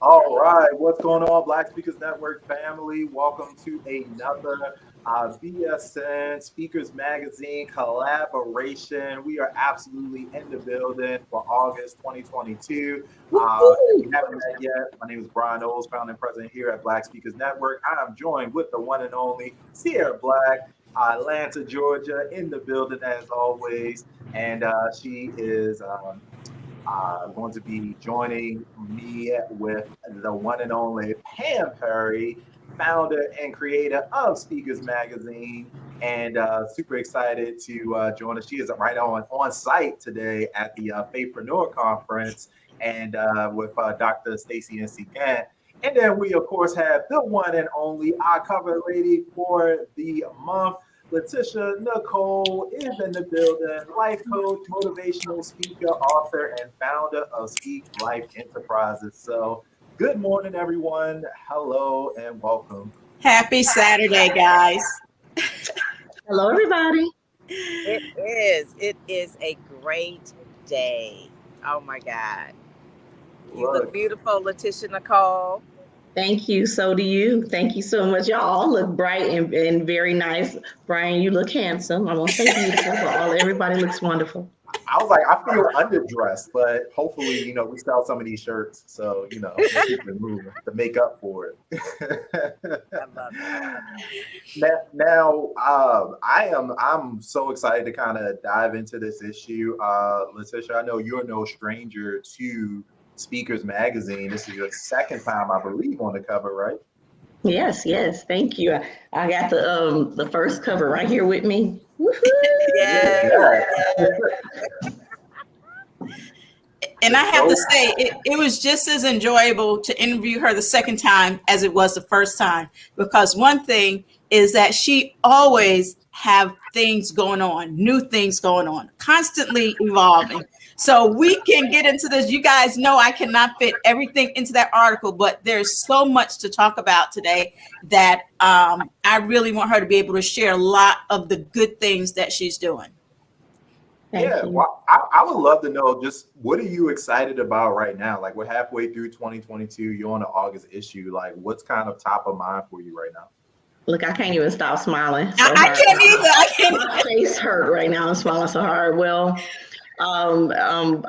All right, what's going on, Black Speakers Network family? Welcome to another BSN Speakers Magazine collaboration. We are absolutely in the building for August 2022. If you haven't met yet, my name is Brian Knowles, founder and president here at Black Speakers Network. I am joined with the one and only Sierra Black, Atlanta, Georgia, in the building as always, and she is going to be joining me with the one and only Pam Perry, founder and creator of Speakers Magazine, and super excited to join us. She is right on site today at the Faithpreneur Conference, and with Dr. Stacey NC Gant. And then we, of course, have the one and only our cover lady for the month, Laticia Nicole is in the building, life coach, motivational speaker, author, and founder of Speak Life Enterprises. So good morning, everyone. Hello and welcome. Happy Saturday, guys. Hello, everybody. It is a great day. Oh, my God. You look beautiful, Laticia Nicole. Thank you. So do you. Thank you so much. Y'all all look bright and very nice. Brian, you look handsome. I won't say beautiful, but everybody looks wonderful. I was like, I feel underdressed, but hopefully, we sell some of these shirts. So, keep it moving to make up for it. I love it. Now, I'm so excited to kind of dive into this issue. Laticia, I know you're no stranger to Speakers Magazine. This is your second time, I believe, on the cover, right? Yes. Thank you. I got the first cover right here with me. Yeah. And I have to say, it was just as enjoyable to interview her the second time as it was the first time, because one thing is that she always have things going on, new things going on, constantly evolving. So we can get into this. You guys know I cannot fit everything into that article, but there's so much to talk about today that I really want her to be able to share a lot of the good things that she's doing. Thank you. Well, I would love to know, just what are you excited about right now? Like, we're halfway through 2022. You're on the August issue. Like, what's kind of top of mind for you right now? Look, I can't even stop smiling. I can't either. My face hurt right now. I'm smiling so hard. Well, I'm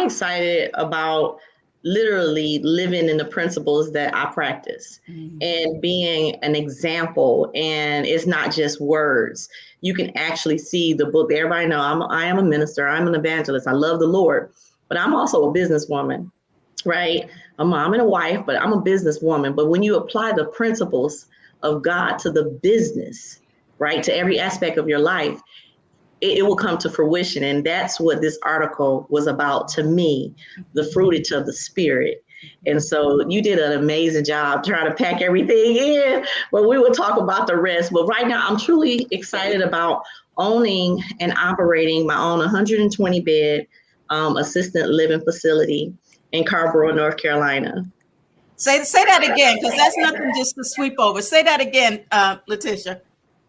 excited about literally living in the principles that I practice and being an example. And it's not just words. You can actually see the book. Everybody know I am a minister. I'm an evangelist. I love the Lord, but I'm also a businesswoman, right? A mom and a wife, but I'm a businesswoman. But when you apply the principles of God to the business, right, to every aspect of your life, it will come to fruition. And that's what this article was about to me, the fruitage of the spirit. And so you did an amazing job trying to pack everything in, but we will talk about the rest. But right now, I'm truly excited about owning and operating my own 120 bed assisted living facility in Carrboro, North Carolina. Say that again, because that's nothing just to sweep over. Say that again, Laticia.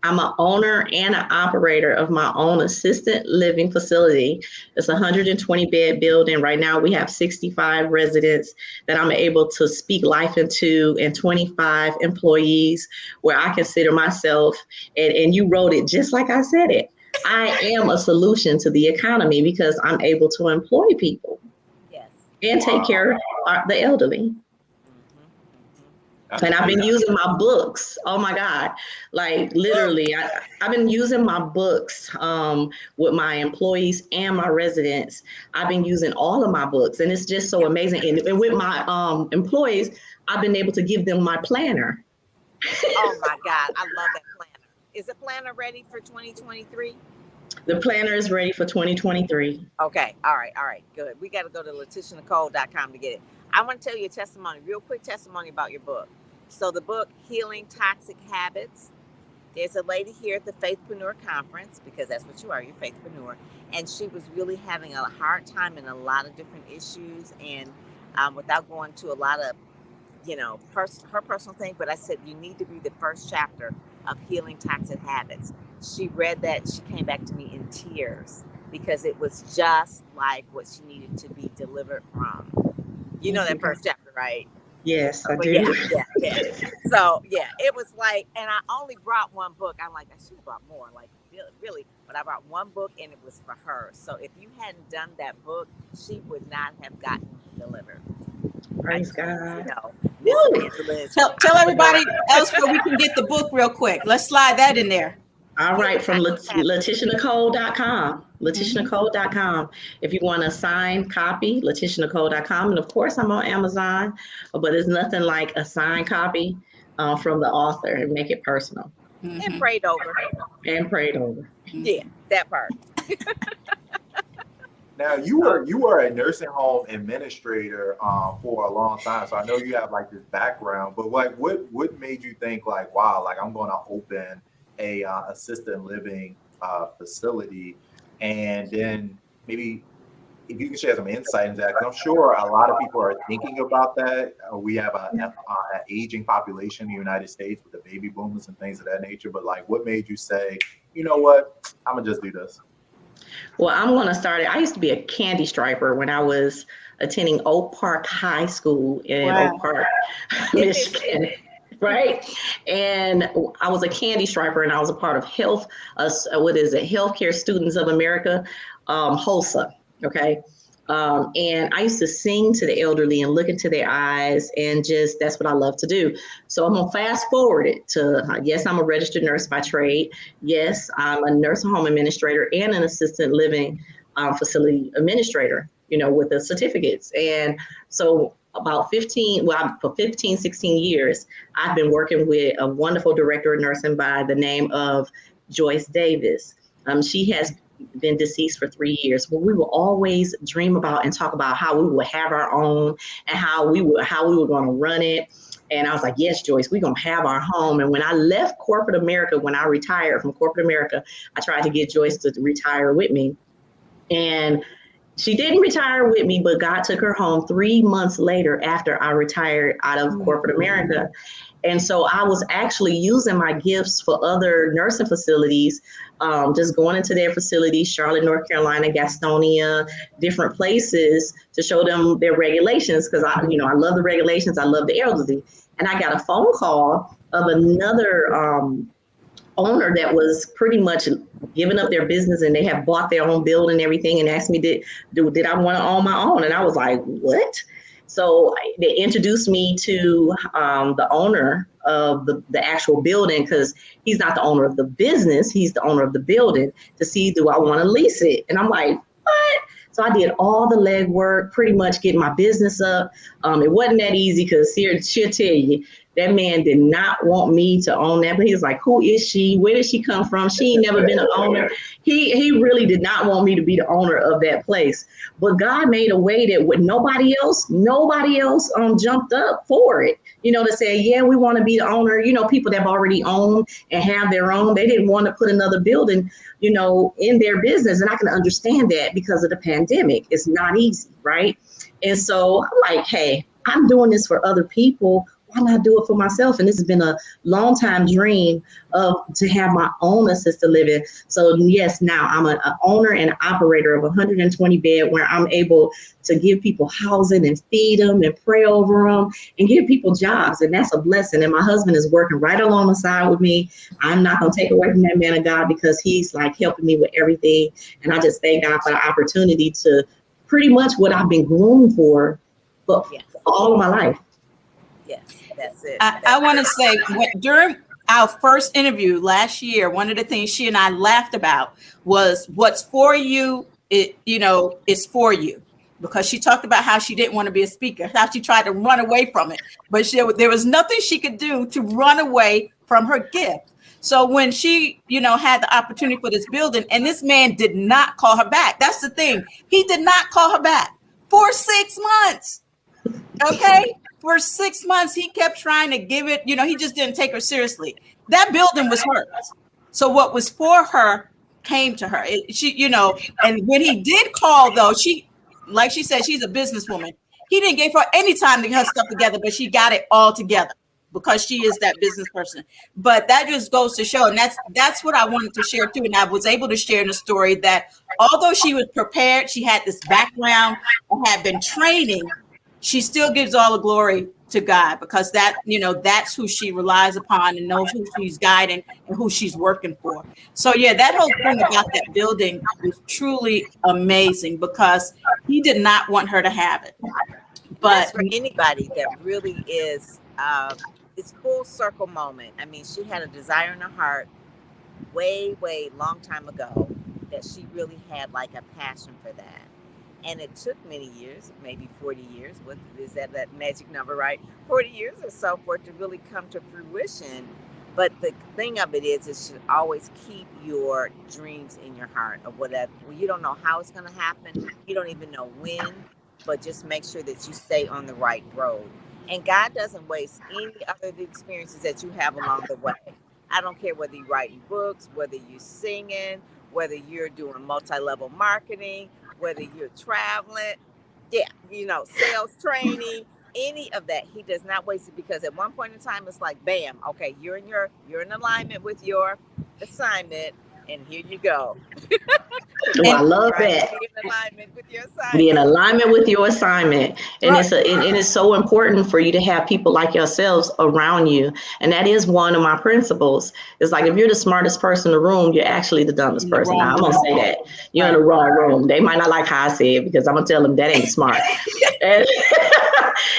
I'm an owner and an operator of my own assisted living facility. It's a 120 bed building. Right now we have 65 residents that I'm able to speak life into, and 25 employees, where I consider myself, and you wrote it just like I said it, I am a solution to the economy because I'm able to employ people. Yes. And take care of the elderly. And I've been using my books. Oh my God. Like literally, I've been using my books with my employees and my residents. I've been using all of my books, and it's just so amazing. And with my employees, I've been able to give them my planner. Oh my God. I love that planner. Is the planner ready for 2023? The planner is ready for 2023. Okay. All right. Good. We got to go to LaticiaNicole.com to get it. I want to tell you a testimony, real quick testimony about your book. So the book, Healing Toxic Habits. There's a lady here at the Faithpreneur Conference, because that's what you are, you're Faithpreneur. And she was really having a hard time in a lot of different issues. And without going to a lot of, her personal thing, but I said, you need to read the first chapter of Healing Toxic Habits. She read that, she came back to me in tears because it was just like what she needed to be delivered from. You know that first chapter, right? Yes, I do. Yeah. So, it was like, and I only brought one book. I'm like, I should have brought more, like, really. But I brought one book, and it was for her. So if you hadn't done that book, she would not have gotten delivered. Praise God. Tell everybody else where we can get the book real quick. Let's slide that in there. All right, from LaticiaNicole.com. LaticiaNicole.com. If you want a signed copy, LaticiaNicole.com. And of course, I'm on Amazon, but it's nothing like a signed copy from the author and make it personal. And prayed over. Yeah, that part. Now you were a nursing home administrator for a long time, so I know you have like this background. But like, what made you think like, wow, like I'm going to open a assisted living facility, and then maybe if you can share some insight into that, because I'm sure a lot of people are thinking about that. We have an aging population in the United States with the baby boomers and things of that nature. But like, what made you say, you know what, I'm gonna just do this? Well, I'm going to start it. I used to be a candy striper when I was attending Oak Park High School in Oak Park, Michigan. Right. And I was a candy striper, and I was a part of Healthcare Students of America, HOSA. Okay. And I used to sing to the elderly and look into their eyes, and just, that's what I love to do. So I'm going to fast forward it to, yes, I'm a registered nurse by trade. Yes, I'm a nursing home administrator and an assisted living facility administrator, with the certificates. And so for 15, 16 years, I've been working with a wonderful director of nursing by the name of Joyce Davis. She has been deceased for 3 years, but we will always dream about and talk about how we would have our own and how we were going to run it. And I was like, yes, Joyce, we're going to have our home. And when I left corporate America, when I retired from corporate America, I tried to get Joyce to retire with me. And she didn't retire with me, but God took her home 3 months later after I retired out of corporate America. And so I was actually using my gifts for other nursing facilities, just going into their facilities, Charlotte, North Carolina, Gastonia, different places, to show them their regulations, because I love the regulations. I love the elderly. And I got a phone call of another owner that was pretty much giving up their business, and they have bought their own building and everything, and asked me, did I want to own my own? And I was like, what? So they introduced me to the owner of the actual building, because he's not the owner of the business, he's the owner of the building, to see, do I want to lease it? And I'm like, what? So I did all the legwork, pretty much getting my business up. It wasn't that easy, because she'll tell you, that man did not want me to own that. But he was like, who is she? Where did she come from? She ain't never been an owner. He really did not want me to be the owner of that place. But God made a way that with nobody else jumped up for it, to say, yeah, we want to be the owner. People that have already owned and have their own, they didn't want to put another building, in their business. And I can understand that because of the pandemic. It's not easy, right? And so I'm like, hey, I'm doing this for other people. Why not do it for myself? And this has been a long time dream to have my own assisted living. So yes, now I'm an owner and operator of 120 bed, where I'm able to give people housing and feed them and pray over them and give people jobs. And that's a blessing. And my husband is working right along the side with me. I'm not going to take away from that man of God, because he's like helping me with everything. And I just thank God for the opportunity to pretty much what I've been groomed for all of my life. Yes, that's it. I want to say, during our first interview last year, one of the things she and I laughed about was, what's for you, is for you. Because she talked about how she didn't want to be a speaker, how she tried to run away from it, but there was nothing she could do to run away from her gift. So when she, had the opportunity for this building, and this man did not call her back. That's the thing. He did not call her back for 6 months. Okay. for 6 months, he kept trying to give it, he just didn't take her seriously. That building was hers. So what was for her came to her. And when he did call, though, like she said, she's a businesswoman. He didn't give her any time to get her stuff together, but she got it all together because she is that business person. But that just goes to show, and that's what I wanted to share too. And I was able to share in the story that although she was prepared, she had this background and had been training, she still gives all the glory to God, because that's who she relies upon and knows who she's guiding and who she's working for. So yeah, that whole thing about that building was truly amazing, because he did not want her to have it. But that's for anybody that really is it's full circle moment. I mean, she had a desire in her heart way long time ago that she really had like a passion for that. And it took many years, maybe 40 years. What is that magic number, right? 40 years or so for it to really come to fruition. But the thing of it is, it should always keep your dreams in your heart of whatever. Well, you don't know how it's going to happen. You don't even know when, but just make sure that you stay on the right road. And God doesn't waste any other experiences that you have along the way. I don't care whether you're writing books, whether you're singing, whether you're doing multi-level marketing, whether you're traveling, sales training, any of that. He does not waste it, because at one point in time, it's like, bam, okay, you're in alignment with your assignment, and here you go. I love that. Be in alignment with your assignment. Be in alignment with your assignment. And right. It's so important for you to have people like yourselves around you. And that is one of my principles. It's like, if you're the smartest person in the room, you're actually the dumbest person. Now, I'm going to say that. You're in the wrong room. They might not like how I say it, because I'm going to tell them that ain't smart.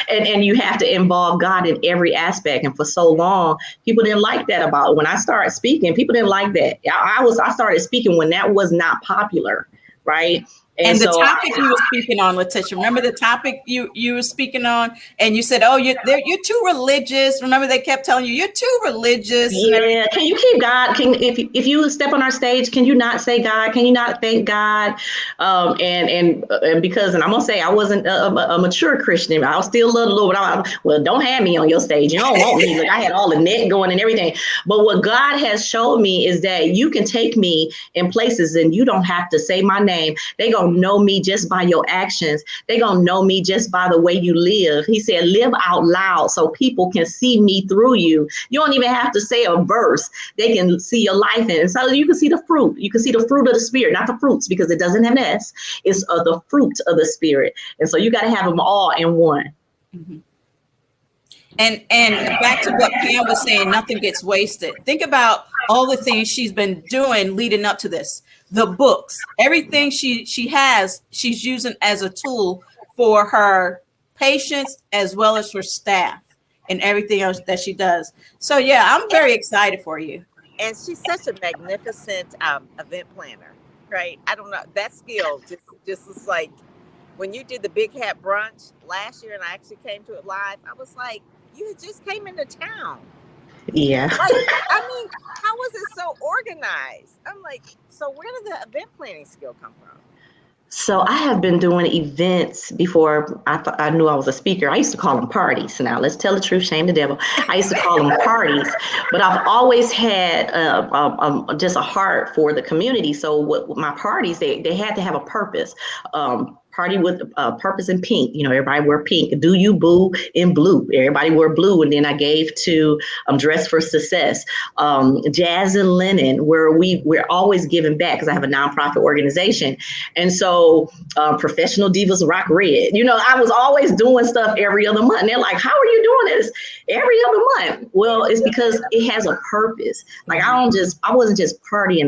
And you have to involve God in every aspect. And for so long, people didn't like that about it. When I started speaking, people didn't like that. I started speaking when that was not popular, right? And the topic you were speaking on, Laticia, remember the topic you were speaking on, and you said, "Oh, you're too religious." Remember, they kept telling you, "You're too religious." Yeah, can you keep God? If you step on our stage, can you not say God? Can you not thank God? And because I'm gonna say, I wasn't a mature Christian. I was still a little Lord. Well, don't have me on your stage. You don't want me. Like, I had all the net going and everything. But what God has shown me is that you can take me in places, and you don't have to say my name. They gonna know me just by your actions. They're gonna know me just by the way you live. He said, live out loud so people can see me through you. You don't even have to say a verse. They can see your life in. And so you can see the fruit. You can see the fruit of the Spirit, not the fruits, because it doesn't have an S. It's the fruit of the Spirit. And so you got to have them all in one. Mm-hmm. And back to what Pam was saying, nothing gets wasted. Think about all the things she's been doing leading up to this. The books, everything she has, she's using as a tool for her patients as well as her staff and everything else that she does. So yeah, I'm very excited for you. And she's such a magnificent event planner, right? I don't know, that skill just was like, when you did the Big Hat Brunch last year and I actually came to it live, I was like, you just came into town. Yeah. Like, I mean, how was it so organized? I'm like, so where did the event planning skill come from? So I have been doing events before I knew I was a speaker. I used to call them parties. Now, let's tell the truth, shame the devil. I used to call them parties, but I've always had just a heart for the community. So what my parties, they had to have a purpose. Party with purpose in pink. Everybody wear pink. Do you boo in blue? Everybody wear blue. And then I gave to Dress for Success, Jazz and Linen, where we're always giving back, because I have a nonprofit organization. And so Professional Divas Rock Red. I was always doing stuff every other month. And they're like, how are you doing this every other month? Well, it's because it has a purpose. Like, I wasn't just partying,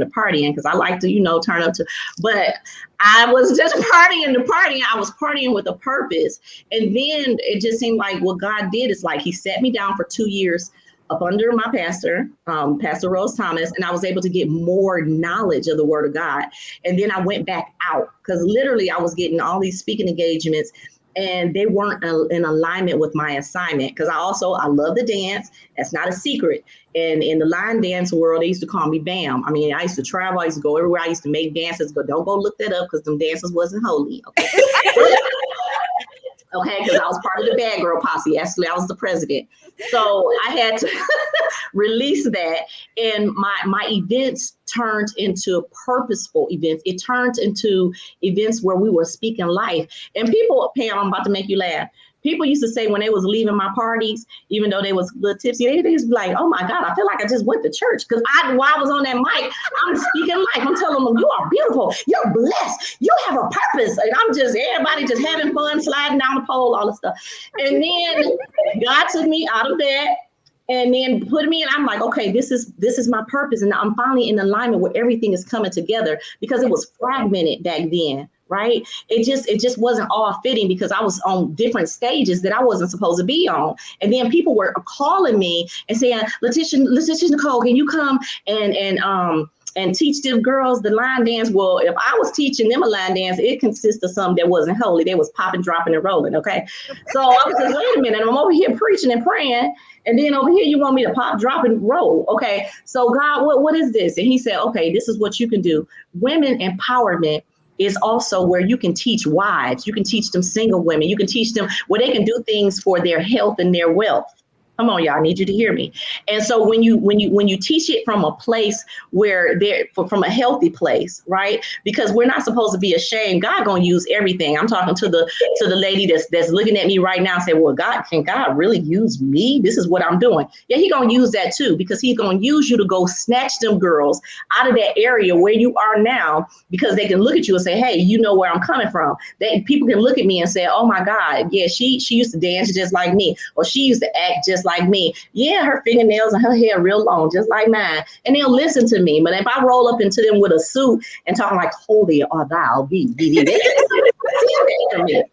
because I like to, turn up to, but I was just partying the party. I was partying with a purpose. And then it just seemed like what God did is, like, he sat me down for 2 years up under my pastor, Pastor Rose Thomas, and I was able to get more knowledge of the Word of God. And then I went back out, because literally I was getting all these speaking engagements, and they weren't in alignment with my assignment. Because I love the dance. That's not a secret. And in the line dance world, they used to call me Bam. I mean, I used to travel. I used to go everywhere. I used to make dances. But don't go look that up, because them dances wasn't holy. Okay. Okay, because I was part of the bad girl posse. Actually, I was the president. So I had to release that. And my events turned into purposeful events. It turned into events where we were speaking life. And people, Pam, I'm about to make you laugh. People used to say when they was leaving my parties, even though they was a little tipsy, they used to be like, oh my God, I feel like I just went to church. Because while I was on that mic, I'm speaking life. I'm telling them, you are beautiful. You're blessed. You have a purpose. And I'm just, everybody just having fun, sliding down the pole, all the stuff. And then God took me out of that and then put me in. I'm like, okay, this is my purpose. And I'm finally in alignment where everything is coming together, because it was fragmented back then. Right. It just wasn't all fitting, because I was on different stages that I wasn't supposed to be on. And then people were calling me and saying, Laticia Nicole, can you come and teach them girls the line dance? Well, if I was teaching them a line dance, it consists of something that wasn't holy. They was popping, dropping, and rolling. Okay. So I was just, wait a minute, I'm over here preaching and praying. And then over here, you want me to pop, drop, and roll. Okay. So God, what is this? And he said, okay, this is what you can do. Women empowerment is also where you can teach wives. You can teach them single women. You can teach them where they can do things for their health and their wealth. Come on, y'all, I need you to hear me. And so when you teach it from a place where from a healthy place, right? Because we're not supposed to be ashamed. God gonna use everything. I'm talking to the lady that's looking at me right now and say, well, can God really use me? This is what I'm doing. Yeah, he gonna use that too, because he's gonna use you to go snatch them girls out of that area where you are now, because they can look at you and say, hey, you know where I'm coming from. People can look at me and say, oh my God, yeah, she used to dance just like me, or she used to act just like me. Yeah, her fingernails and her hair real long, just like mine. And they'll listen to me. But if I roll up into them with a suit and talking like, holy art thou be, they can me.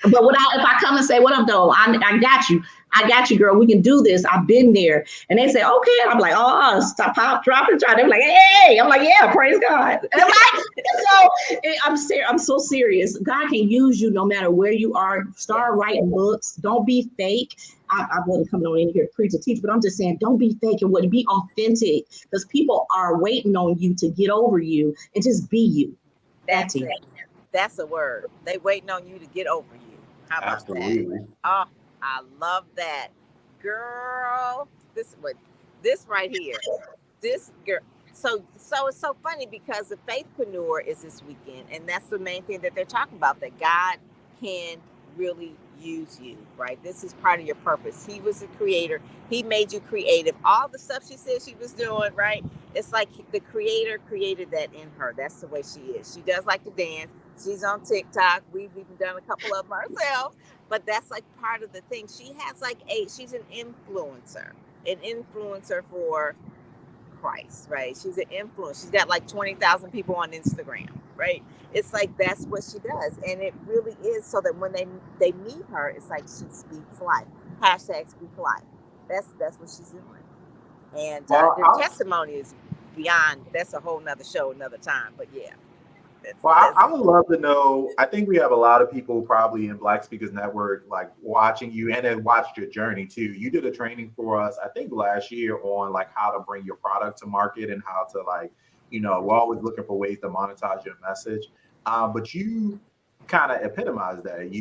But if I come and say, what up, though? I got you. I got you, girl. We can do this. I've been there. And they say, okay. And I'm like, oh, stop, pop, drop, and try. They're like, hey. I'm like, yeah, praise God. And I'm so serious. God can use you no matter where you are. Start writing books. Don't be fake. I wasn't coming on in here to preach or teach, but I'm just saying, don't be fake and be authentic, because people are waiting on you to get over you and just be you. That's it. That's a word. They waiting on you to get over you. How about Absolutely. that? Oh, I love that, girl. This right here. This girl. So it's so funny, because the Faithpreneur is this weekend, and that's the main thing that they're talking about, that God can really use you, right? This is part of your purpose. He was the creator. He made you creative. All the stuff she said she was doing, right? It's like the creator created that in her. That's the way she is. She does like to dance. She's on TikTok. We've even done a couple of them ourselves, but that's like part of the thing. She has she's an influencer for Christ, right? She's an influence. She's got like 20,000 people on Instagram, right? It's like, that's what she does. And it really is, so that when they meet her, it's like she speaks life. Hashtag speak life. That's what she's doing. And her testimony is beyond, that's a whole nother show, another time. But yeah. I would love to know. I think we have a lot of people probably in Black Speakers Network like watching you, and then watched your journey too. You did a training for us, I think last year, on like how to bring your product to market and how to we're always looking for ways to monetize your message. But you kind of epitomized that.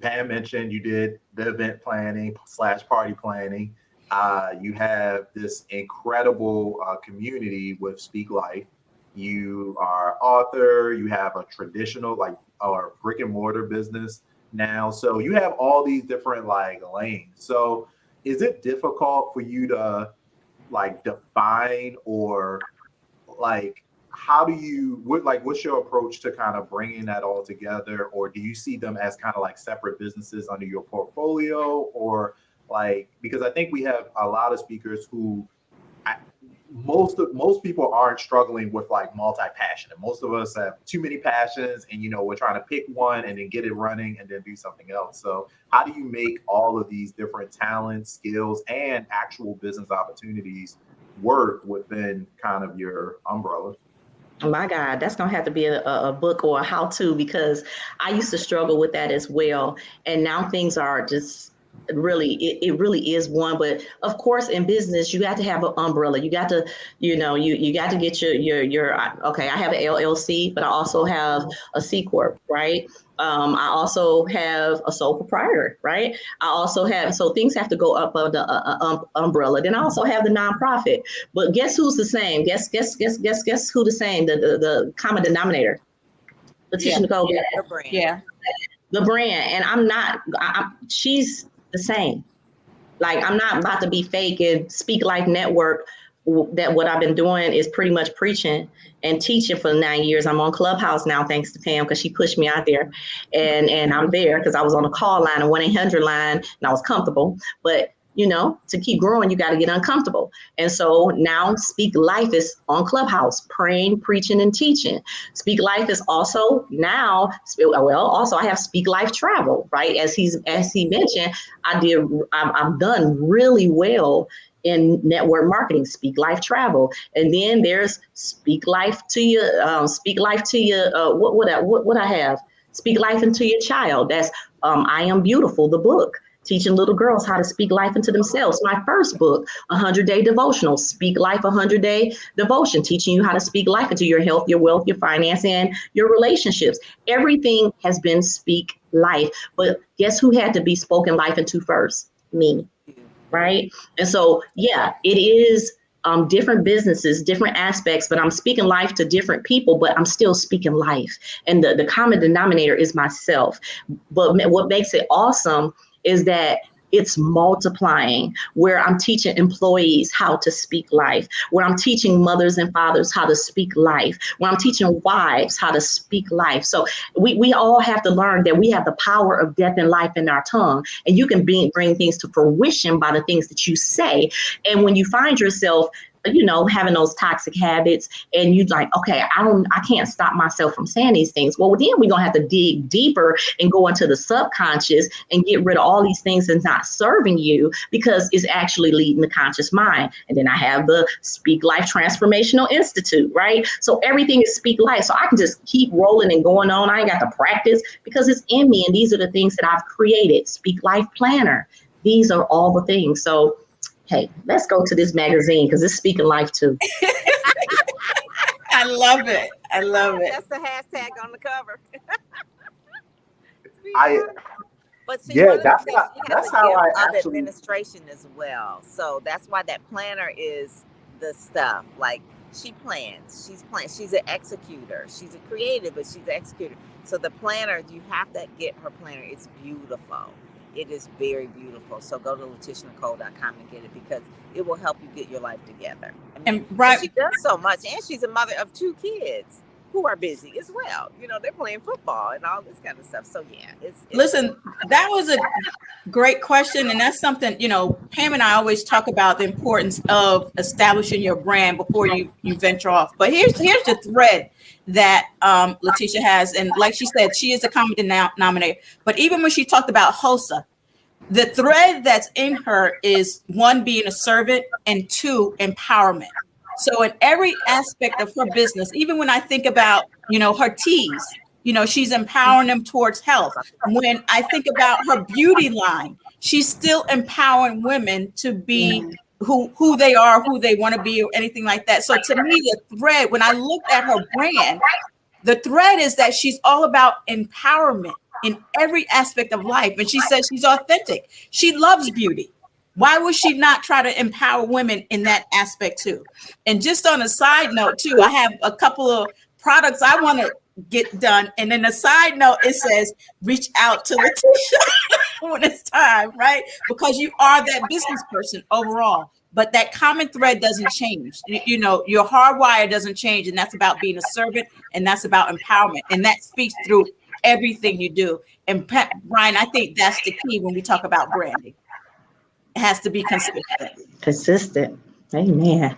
Pam mentioned you did the event planning / party planning. You have this incredible community with Speak Life. You are author, you have a traditional or brick and mortar business now. So you have all these different lanes. So is it difficult for you to define, or how do you, what's your approach to kind of bringing that all together? Or do you see them as kind of separate businesses under your portfolio? Or because I think we have a lot of speakers who, most people aren't struggling with multi-passion. Most of us have too many passions, and we're trying to pick one and then get it running and then do something else. So how do you make all of these different talents, skills, and actual business opportunities work within kind of your umbrella? My God, that's going to have to be a book or a how-to, because I used to struggle with that as well. And now things are just really, it really is one. But of course, in business, you got to have an umbrella. You got to, you got to get okay, I have an LLC, but I also have a C Corp, right? I also have a sole proprietor, right? I also have, so things have to go up under the umbrella. Then I also have the nonprofit. But guess who's the same? Guess who the same? The common denominator. Laticia Nicole Beatty. Yeah. The brand. And she's the same. Like, I'm not about to be fake. And Speak Life Network, that what I've been doing is pretty much preaching and teaching for 9 years. I'm on Clubhouse now, thanks to Pam, because she pushed me out there. And I'm there because I was on a call line, a 1-800 line, and I was comfortable. But to keep growing, you got to get uncomfortable. And so now Speak Life is on Clubhouse, praying, preaching, and teaching. Speak Life is also now, also I have Speak Life Travel, right? As he mentioned, I've done really well in network marketing, Speak Life Travel. And then there's Speak Life to your, what I have? Speak Life into your child. That's I Am Beautiful, the book. Teaching little girls how to speak life into themselves. My first book, 100-Day Devotional, Speak Life 100-Day Devotion, teaching you how to speak life into your health, your wealth, your finance, and your relationships. Everything has been Speak Life. But guess who had to be spoken life into first? Me, right? And so, yeah, it is different businesses, different aspects, but I'm speaking life to different people, but I'm still speaking life. And the common denominator is myself. But what makes it awesome is that it's multiplying, where I'm teaching employees how to speak life, where I'm teaching mothers and fathers how to speak life, where I'm teaching wives how to speak life. So we all have to learn that we have the power of death and life in our tongue, and you can bring things to fruition by the things that you say. And when you find yourself having those toxic habits and you like, okay, I can't stop myself from saying these things. Well, then we're going to have to dig deeper and go into the subconscious and get rid of all these things that's not serving you, because it's actually leading the conscious mind. And then I have the Speak Life Transformational Institute, right? So everything is Speak Life. So I can just keep rolling and going on. I ain't got to practice because it's in me. And these are the things that I've created. Speak Life Planner. These are all the things. So hey, let's go to this magazine because it's speaking life too. I love it. I love it. That's the hashtag on the cover. But see, yeah, that's how I actually administration as well. So that's why that planner is the stuff. Like, she plans. She's an executor. She's a creative, but she's an executor. So the planner, you have to get her planner. It's beautiful. It is very beautiful. So go to LaticiaNicole.com and get it, because it will help you get your life together. I mean, and she does so much, and she's a mother of 2 kids who are busy as well. They're playing football and all this kind of stuff. So yeah, listen, that was a great question, and that's something Pam and I always talk about, the importance of establishing your brand before you venture off. But here's the thread that Laticia has, and like she said, she is a common denominator. But even when she talked about HOSA, the thread that's in her is 1, being a servant, and 2, empowerment. So in every aspect of her business, even when I think about her teas, she's empowering them towards health. When I think about her beauty line, she's still empowering women to be who they are, who they want to be, or anything like that. So to me, the thread, when I looked at her brand, the thread is that she's all about empowerment in every aspect of life. And she says she's authentic. She loves beauty. Why would she not try to empower women in that aspect too? And just on a side note too, I have a couple of products I want to get done. And then a side note, it says, reach out to Laticia when it's time, right? Because you are that business person overall. But that common thread doesn't change. Your hardwire doesn't change. And that's about being a servant. And that's about empowerment. And that speaks through everything you do. And Brian, I think that's the key when we talk about branding. It has to be consistent. Amen.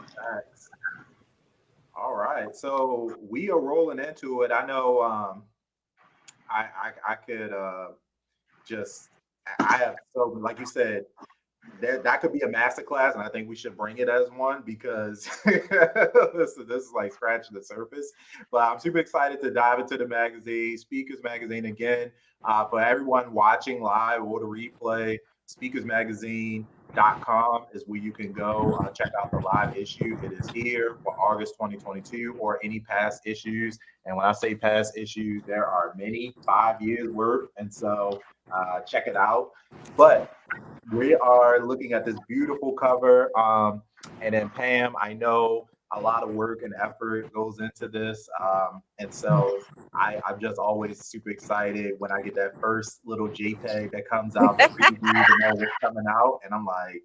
All right. So we are rolling into it. I know I could I have, so like you said, that could be a masterclass, and I think we should bring it as one, because this is like scratching the surface. But I'm super excited to dive into the magazine, Speakers Magazine, again. For everyone watching live or the replay, speakersmagazine.com is where you can go check out the live issue. It is here for August 2022 or any past issues. And when I say past issues, there are many, 5 years worth. And so check it out. But we are looking at this beautiful cover. And then Pam, I know a lot of work and effort goes into this. And so I'm just always super excited when I get that first little JPEG that comes out, the preview, to know what's coming out. And I'm like,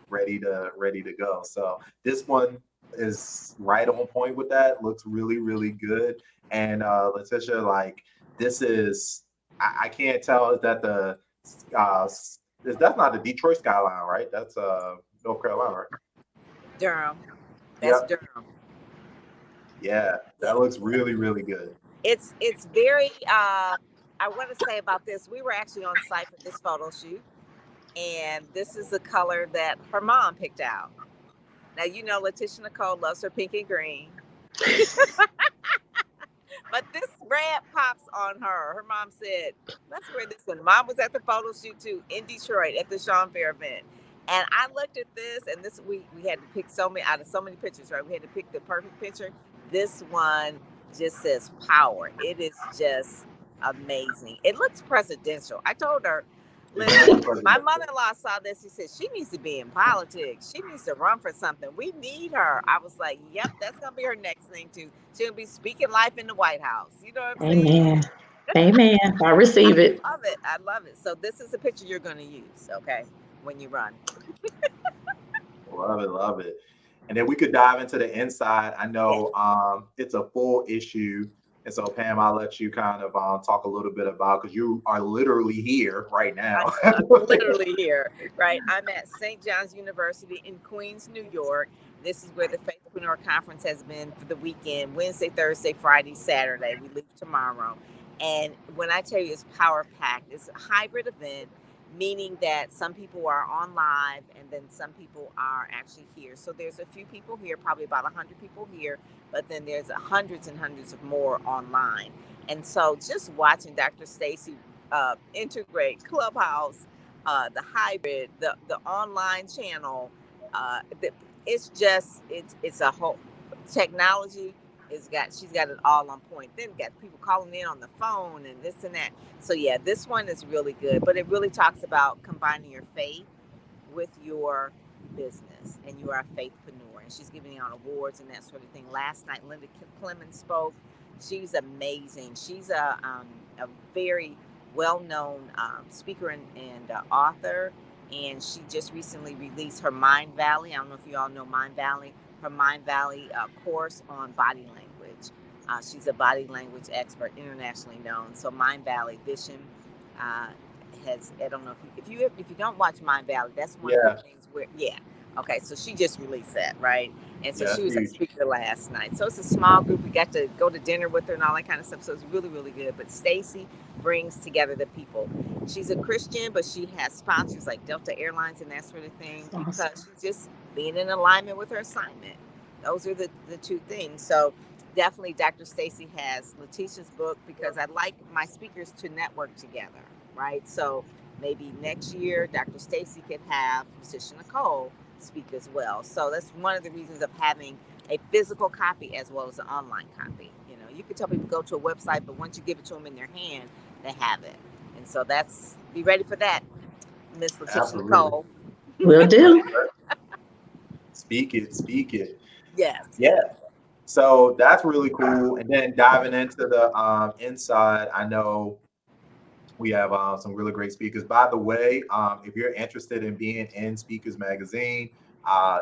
ready to go. So this one is right on point with that. Looks really, really good. And Laticia, like, this is, I can't tell, is that the that's not the Detroit skyline, right? That's North Carolina, right? Durham. That's Durham. Yeah, that looks really, really good. It's very I want to say about this, we were actually on site for this photo shoot, and this is the color that her mom picked out. Now, Laticia Nicole loves her pink and green. But this red pops on her. Her mom said, let's wear this one. Mom was at the photo shoot too in Detroit at the Sean Fair event. And I looked at this, and this we had to pick out of so many pictures, right? We had to pick the perfect picture. This one just says power. It is just amazing. It looks presidential. I told her, listen, my mother-in-law saw this. She said, she needs to be in politics. She needs to run for something. We need her. I was like, yep, that's going to be her next thing too. She's going to be speaking life in the White House. You know what I'm saying? Amen. I receive it. I love it. So this is a picture you're going to use, okay, when you run. Love it. And then we could dive into the inside. I know it's a full issue. And so, Pam, I'll let you kind of talk a little bit about, because you are literally here right now. I'm literally here, right? I'm at St. John's University in Queens, New York. This is where the Faithpreneur Conference has been for the weekend, Wednesday, Thursday, Friday, Saturday. We leave tomorrow. And when I tell you it's power-packed, it's a hybrid event, meaning that some people are on live and then some people are actually here. So there's a few people here, probably about 100 people here, but then there's hundreds and hundreds of more online. And so just watching Dr. Stacy integrate Clubhouse, the hybrid, the online channel, it's a whole technology. She's got it all on point. Then got people calling in on the phone and this and that. So yeah, this one is really good, but it really talks about combining your faith with your business, and you are a faithpreneur. And she's giving out awards and that sort of thing. Last night, Linda Clemens spoke. She's amazing. She's a very well-known speaker and author, and she just recently released her Mind Valley. I don't know if you all know Mind Valley. Her Mind Valley course on body language. She's a body language expert, internationally known. So Mind Valley Vision has, I don't know if you don't watch Mind Valley, that's one of the things where, okay, so she just released that, right? And so she was a speaker last night. So it's a small group. We got to go to dinner with her and all that kind of stuff. So it's really, really good. But Stacy brings together the people. She's a Christian, but she has sponsors like Delta Airlines and that sort of thing, because she's just being in alignment with her assignment. Those are the two things. So definitely Dr. Stacy has Laticia's book, because I like my speakers to network together, right? So maybe next year, Dr. Stacy could have Laticia Nicole speak as well. So that's one of the reasons of having a physical copy as well as an online copy. You could tell people to go to a website, but once you give it to them in their hand, they have it. And so be ready for that, Miss Laticia Nicole. Will do. Speak it. Yes. Yeah. So that's really cool. And then diving into the inside, I know we have some really great speakers. By the way, if you're interested in being in Speakers Magazine,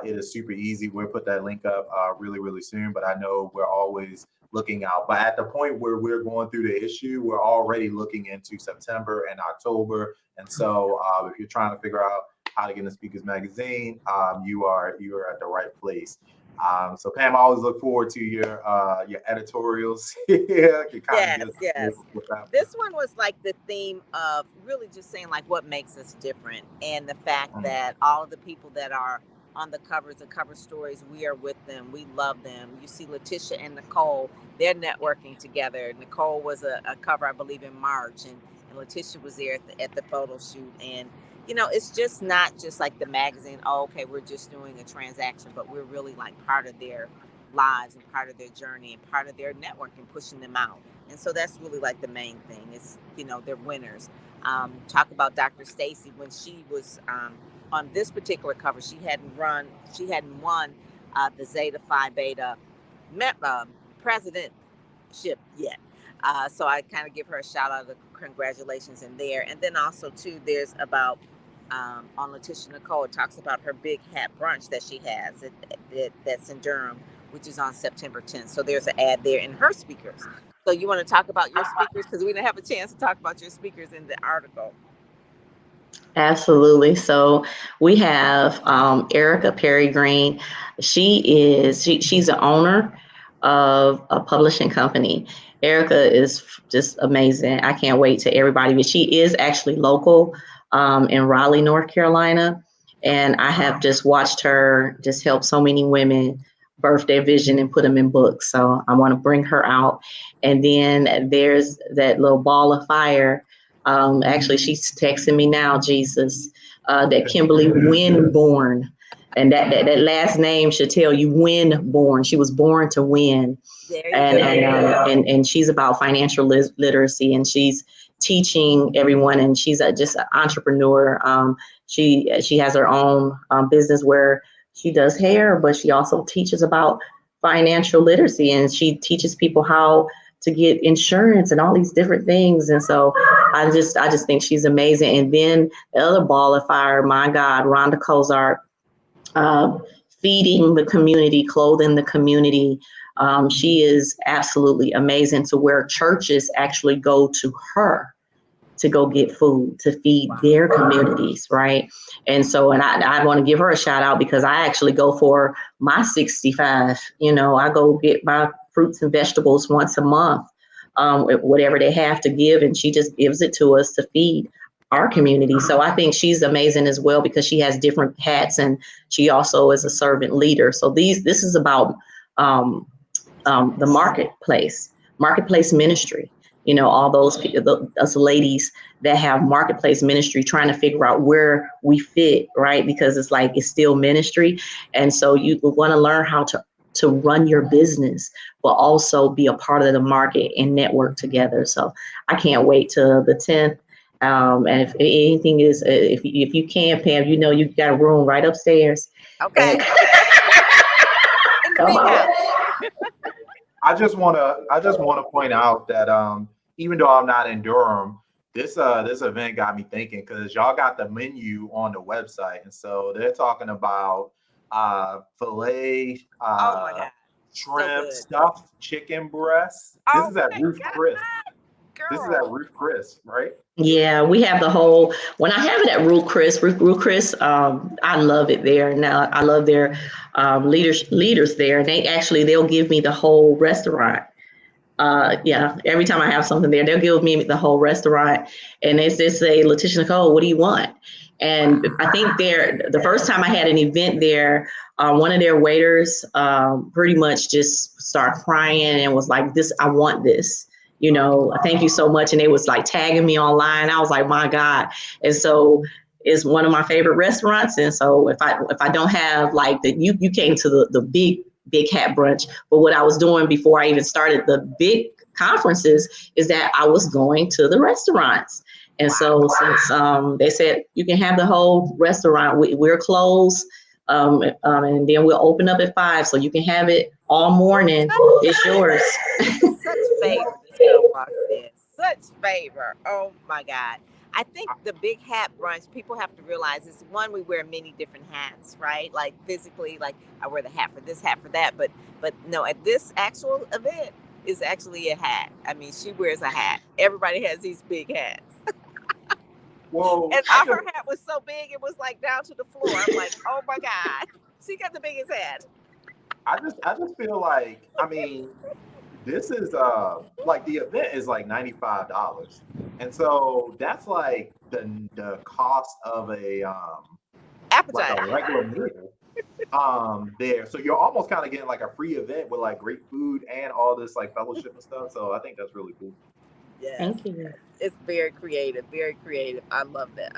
it is super easy. We'll put that link up really, really soon. But I know we're always looking out. But at the point where we're going through the issue, we're already looking into September and October. And so if you're trying to figure out how to get in Speakers Magazine, you are at the right place. So Pam, I always look forward to your editorials. Yes. This one was like the theme of really just saying like what makes us different, and the fact that all of the people that are on the covers, the cover stories, we are with them. We love them. You see Laticia and Nicole, they're networking together. Nicole was a cover, I believe, in March, and Laticia was there at the photo shoot. And it's just not just like the magazine. Oh, okay, we're just doing a transaction, but we're really like part of their lives and part of their journey and part of their network and pushing them out. And so that's really like the main thing is, they're winners. Talk about Dr. Stacy when she was on this particular cover. She hadn't won the Zeta Phi Beta presidentship yet. So I kind of give her a shout out of the congratulations in there. And then also too, there's about on Laticia Nicole, it talks about her big hat brunch that she has that's in Durham, which is on September 10th. So there's an ad there in her speakers. So you want to talk about your speakers? Because we didn't have a chance to talk about your speakers in the article. Absolutely. So we have Erica Perry Green. She's the owner of a publishing company. Erica is just amazing. I can't wait to everybody, but she is actually local in Raleigh, North Carolina. And I have just watched her just help so many women birth their vision and put them in books. So I want to bring her out. And then there's that little ball of fire. Actually, she's texting me now, Jesus, that Kimberly Winborn. And that last name should tell you Winborn. She was born to win. And she's about financial literacy, and she's teaching everyone, and she's just an entrepreneur. She has her own business where she does hair, but she also teaches about financial literacy, and she teaches people how to get insurance and all these different things. And so I just think she's amazing. And then the other ball of fire, my God, Rhonda Cozart, feeding the community, clothing the community. She is absolutely amazing, to where churches actually go to her to go get food to feed their communities, right? And so, and I want to give her a shout out because I actually go for my 65. I go get my fruits and vegetables once a month, whatever they have to give, and she just gives it to us to feed our community. So I think she's amazing as well because she has different hats, and she also is a servant leader. So this is about the marketplace ministry. All those ladies that have marketplace ministry, trying to figure out where we fit, right? Because it's still ministry. And so you want to learn how to run your business, but also be a part of the market and network together. So I can't wait till the 10th. And if anything is, if you can, Pam, you got a room right upstairs. Okay. Come on. I just want to point out that even though I'm not in Durham, this event got me thinking, because y'all got the menu on the website, and so they're talking about filet, shrimp, stuffed chicken breasts. This is at Ruth Chris. This is at Ruth Chris, right? Yeah, we have the whole. When I have it at Ruth Chris, I love it there. Now I love their leaders there, and they'll give me the whole restaurant. Every time I have something there, they'll give me the whole restaurant, and they just say, Laticia Nicole, what do you want? And I think the first time I had an event there, one of their waiters pretty much just started crying and was like, I want this. Thank you so much. And they was like tagging me online. I was like, my God. And so it's one of my favorite restaurants. And so if I don't have you came to the big hat brunch, but what I was doing before I even started the big conferences is that I was going to the restaurants. And so since they said you can have the whole restaurant, we're closed. And then we'll open up at 5, so you can have it all morning. It's yours. Such favor. This girl walks in. Such favor. Oh my God. I think the big hat brunch, people have to realize is, one, we wear many different hats, right? Like physically, like I wear the hat for this, hat for that. But no, at this actual event is actually a hat. I mean, she wears a hat. Everybody has these big hats. Whoa. And her hat was so big, it was like down to the floor. I'm like, oh my God, she got the biggest hat. I just feel like, I mean, this is the event is like $95, and so that's like the cost of a appetizer, like a regular meal there. So you're almost kind of getting like a free event with like great food and all this like fellowship and stuff. So I think that's really cool. Yes. Thank you. It's very creative, very creative. I love that.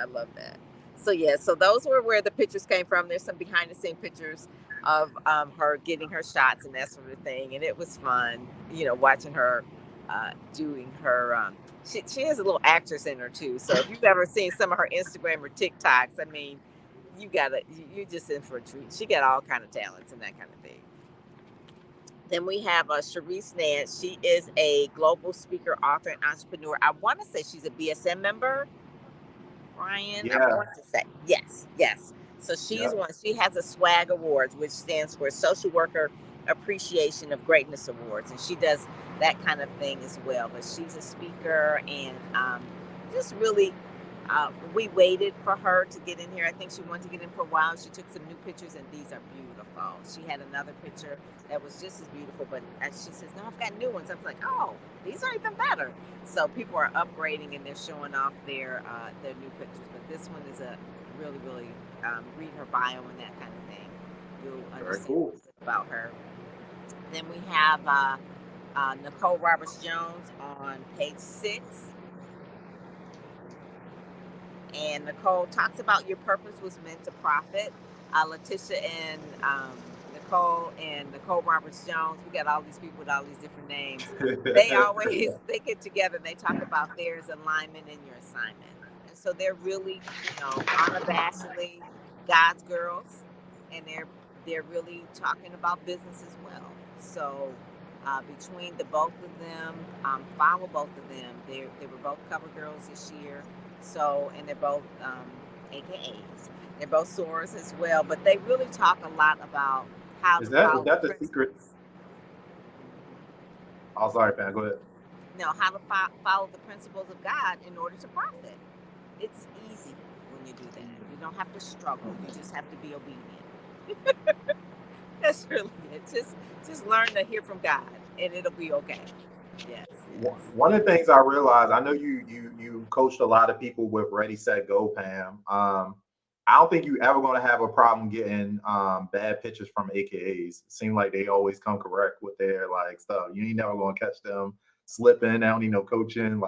So yeah, so those were where the pictures came from. There's some behind the scene pictures of her getting her shots and that sort of thing, and it was fun, watching her doing her. She has a little actress in her too. So if you've ever seen some of her Instagram or TikToks, I mean, you're just in for a treat. She got all kind of talents and that kind of thing. Then we have Charisse Nance. She is a global speaker, author, and entrepreneur. I want to say she's a BSM member. Brian, I want to say yes. So she's one. She has a SWAG Awards, which stands for Social Worker Appreciation of Greatness Awards, and she does that kind of thing as well. But she's a speaker, and just really, we waited for her to get in here. I think she wanted to get in for a while. She took some new pictures, and these are beautiful. She had another picture that was just as beautiful, but she says, "No, I've got new ones." I was like, "Oh, these are even better." So people are upgrading and they're showing off their new pictures. But this one is a really, really read her bio and that kind of thing. You'll understand about her. Then we have Nicole Roberts-Jones on page 6. And Nicole talks about your purpose was meant to profit. Laticia and Nicole Roberts-Jones, we got all these people with all these different names. They get together and they talk about there's alignment in your assignment. And so they're really, unabashedly God's girls, and they're really talking about business as well. So between the both of them, follow both of them. They were both cover girls this year. So, and they're both AKAs. They're both soars as well, but they really talk a lot about how is that the secret? Oh, sorry, Pam, go ahead. No, how to follow the principles of God in order to profit. It's easy when you do that. You don't have to struggle. You just have to be obedient. That's really it. Just learn to hear from God, and it'll be okay. Yes. One of the things I realized, I know you coached a lot of people with Ready, Set, Go, Pam. I don't think you ever going to have a problem getting bad pictures from AKAs. It seems like they always come correct with their stuff. You ain't never going to catch them slipping. They don't need no coaching.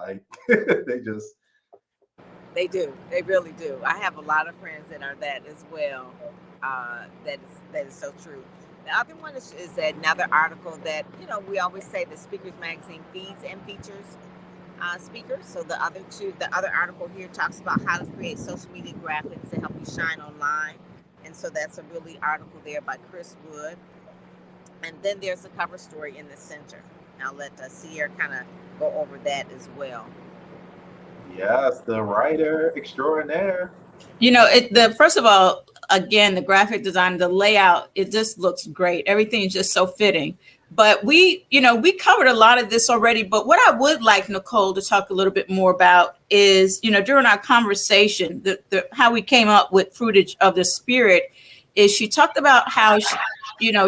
They do. They really do. I have a lot of friends that are that as well. That is so true. The other one is another article that, we always say the Speakers Magazine feeds and features speakers. So the other article here talks about how to create social media graphics to help you shine online. And so that's a really article there by Chris Wood. And then there's a cover story in the center. I'll let Sierra kind of go over that as well. Yes, the writer extraordinaire. First of all, again, the graphic design, the layout, it just looks great. Everything's just so fitting. But we covered a lot of this already. But what I would like Nicole to talk a little bit more about is, during our conversation, how we came up with Fruitage of the Spirit, is she talked about how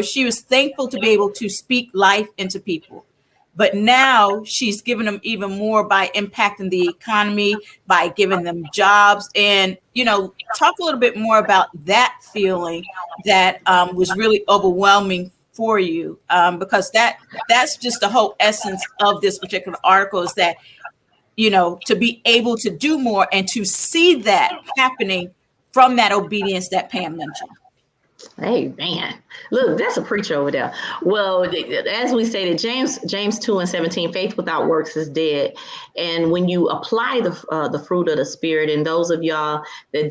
she was thankful to be able to speak life into people. But now she's given them even more by impacting the economy, by giving them jobs, and, talk a little bit more about that feeling that was really overwhelming for you, because that's just the whole essence of this particular article, is that, to be able to do more and to see that happening from that obedience that Pam mentioned. Hey, man, look, that's a preacher over there. Well, as we stated, James 2:17, faith without works is dead. And when you apply the fruit of the Spirit, and those of y'all that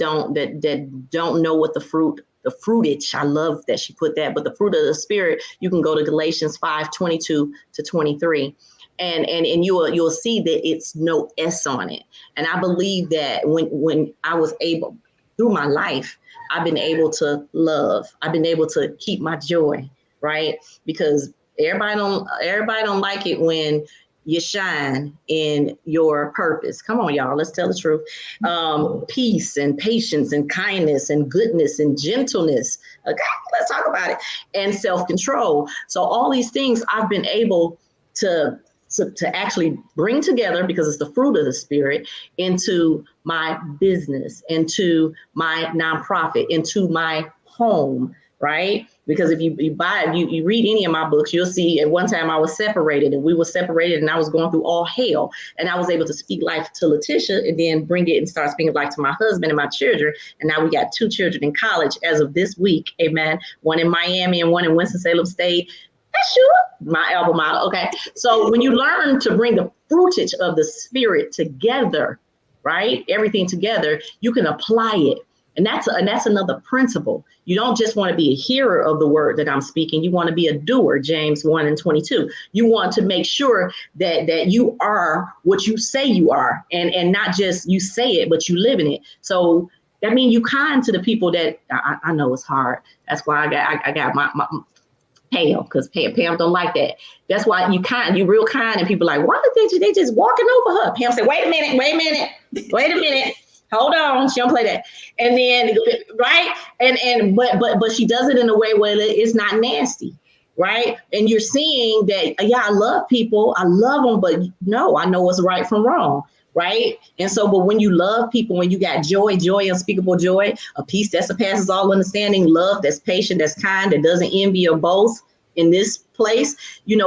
don't know what the fruitage, I love that she put that, but the fruit of the Spirit, you can go to Galatians 5:22-23. And you'll see that it's no S on it. And I believe that when I was able, through my life, I've been able to love. I've been able to keep my joy, right? Because everybody don't like it when you shine in your purpose. Come on, y'all, let's tell the truth. Peace and patience and kindness and goodness and gentleness. Okay, let's talk about it. And self-control. So all these things I've been able to actually bring together, because it's the fruit of the Spirit, into my business, into my nonprofit, into my home, right? Because if you read any of my books, you'll see at one time I was separated, and we were separated, and I was going through all hell. And I was able to speak life to Laticia and then bring it and start speaking life to my husband and my children. And now we got 2 children in college as of this week. Amen. One in Miami and one in Winston-Salem State. That's sure my album model. Okay. So when you learn to bring the fruitage of the spirit together, right? Everything together, you can apply it. And that's another principle. You don't just want to be a hearer of the word that I'm speaking. You want to be a doer, James 1:22. You want to make sure that you are what you say you are, and not just you say it, but you live in it. So that means you kind to the people that I know it's hard. That's why I got my Pam, because Pam don't like that. That's why you real kind, and people like, why did they just walking over her? Pam said, wait a minute. Hold on, she don't play that. And then, right? But she does it in a way where it's not nasty, right? And you're seeing that, yeah, I love people, I love them, but no, I know what's right from wrong, right? And so, but when you love people, when you got joy, unspeakable joy, a peace that surpasses all understanding, love that's patient, that's kind, that doesn't envy or boast in this place,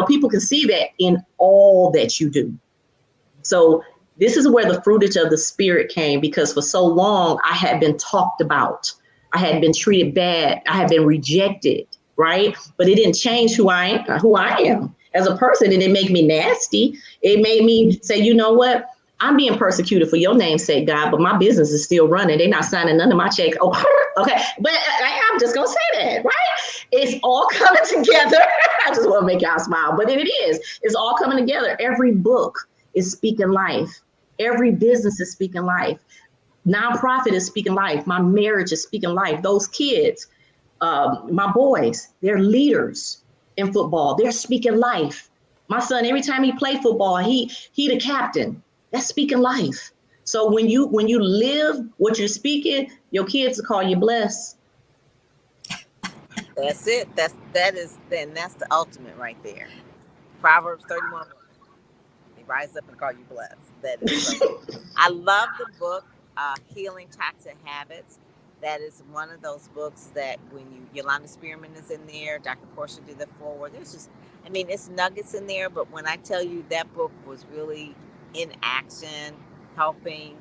people can see that in all that you do. So this is where the fruitage of the spirit came, because for so long I had been talked about. I had been treated bad. I had been rejected, right? But it didn't change who I am as a person. It didn't make me nasty. It made me say, you know what? I'm being persecuted for your name's sake, God, but my business is still running. They're not signing none of my checks. Oh, okay. But I'm just going to say that, right? It's all coming together. I just want to make y'all smile, but it is. It's all coming together. Every book is speaking life. Every business is speaking life. Nonprofit is speaking life. My marriage is speaking life. Those kids, my boys, they're leaders in football. They're speaking life. My son, every time he plays football, he the captain. That's speaking life. So when you live what you're speaking, your kids will call you blessed. That's it. That's the ultimate right there. Proverbs 31. They rise up and call you blessed. That is so. I love the book, Healing Toxic Habits. That is one of those books that when Yolanda Spearman is in there, Dr. Portia did the foreword. It's nuggets in there, but when I tell you that book was really in action, helping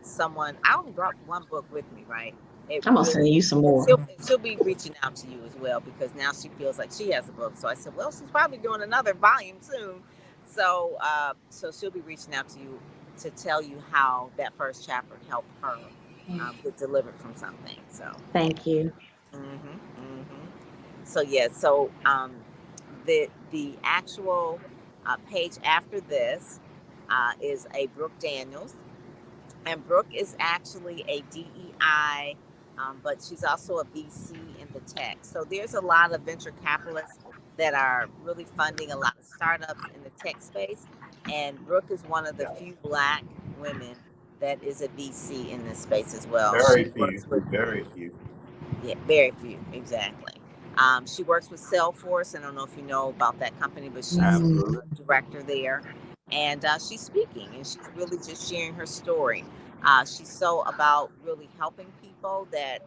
someone. I only brought one book with me, right? I'm going to send you some more. She'll be reaching out to you as well, because now she feels like she has a book. So I said, well, she's probably doing another volume soon. So she'll be reaching out to you to tell you how that first chapter helped her get delivered from something. So thank you. So the actual page after this is a Brooke Daniels, and Brooke is actually a DEI, but she's also a VC in the tech. So there's a lot of venture capitalists that are really funding a lot of startups in the tech space. And Brooke is one of the few Black women that is a VC in this space as well. Very few. Yeah, very few, exactly. She works with Salesforce. I don't know if you know about that company, but she's a director there. And she's speaking, and she's really just sharing her story. She's so about really helping people that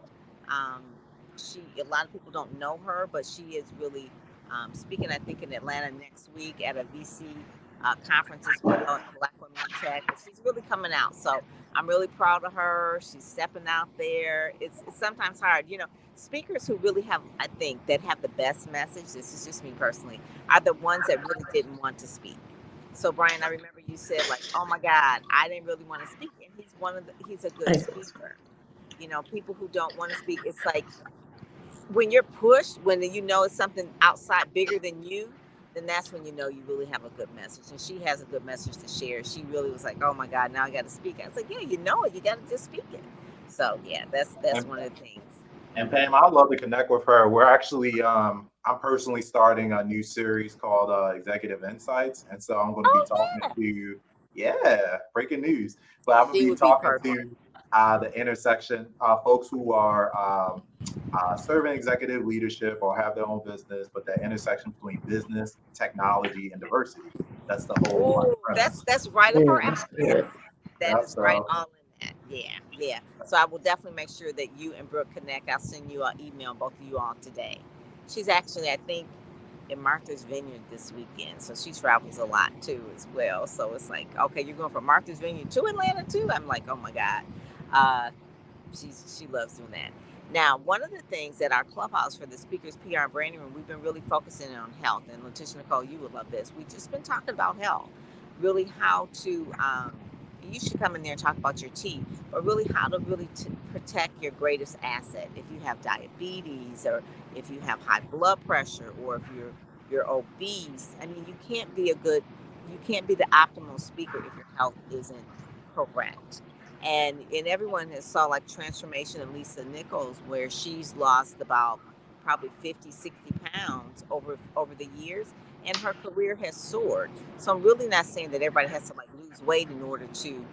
a lot of people don't know her, but she is really speaking, I think, in Atlanta next week at a VC conference as well, Black Women in Tech. She's really coming out. So I'm really proud of her. She's stepping out there. It's sometimes hard. Speakers who really have, I think, that have the best message, this is just me personally, are the ones that really didn't want to speak. So Brian, I remember you said like, oh my God, I didn't really want to speak. And he's a good speaker. People who don't want to speak, it's like when you're pushed, when it's something outside bigger than you, then that's when you really have a good message. And she has a good message to share. She really was like, oh my God, now I got to speak. I was like, yeah, it, you got to just speak it. So yeah, that's one of the things. And Pam, I'd love to connect with her. We're actually, I'm personally starting a new series called Executive Insights. And so I'm going to be talking to, breaking news. But I'm going to be talking to the intersection, folks who are serving executive leadership or have their own business, but that intersection between business, technology, and diversity. That's the whole that's right up her alley. That is right all in Yeah. So I will definitely make sure that you and Brooke connect. I'll send you an email, both of you all today. She's actually, I think, in Martha's Vineyard this weekend. So she travels a lot too as well. So it's like, okay, you're going from Martha's Vineyard to Atlanta too? I'm like, oh my God. She loves doing that. Now, one of the things that our clubhouse for the Speakers PR and Branding Room, we've been really focusing on health. And Laticia Nicole, you would love this. We've just been talking about health, really how to, you should come in there and talk about your tea, but really how to really protect your greatest asset. If you have diabetes, or if you have high blood pressure, or if you're obese, I mean, you can't be the optimal speaker if your health isn't correct. And everyone has saw like transformation of Lisa Nichols, where she's lost about probably 50, 60 pounds over the years, and her career has soared. So I'm really not saying that everybody has to like lose weight in order to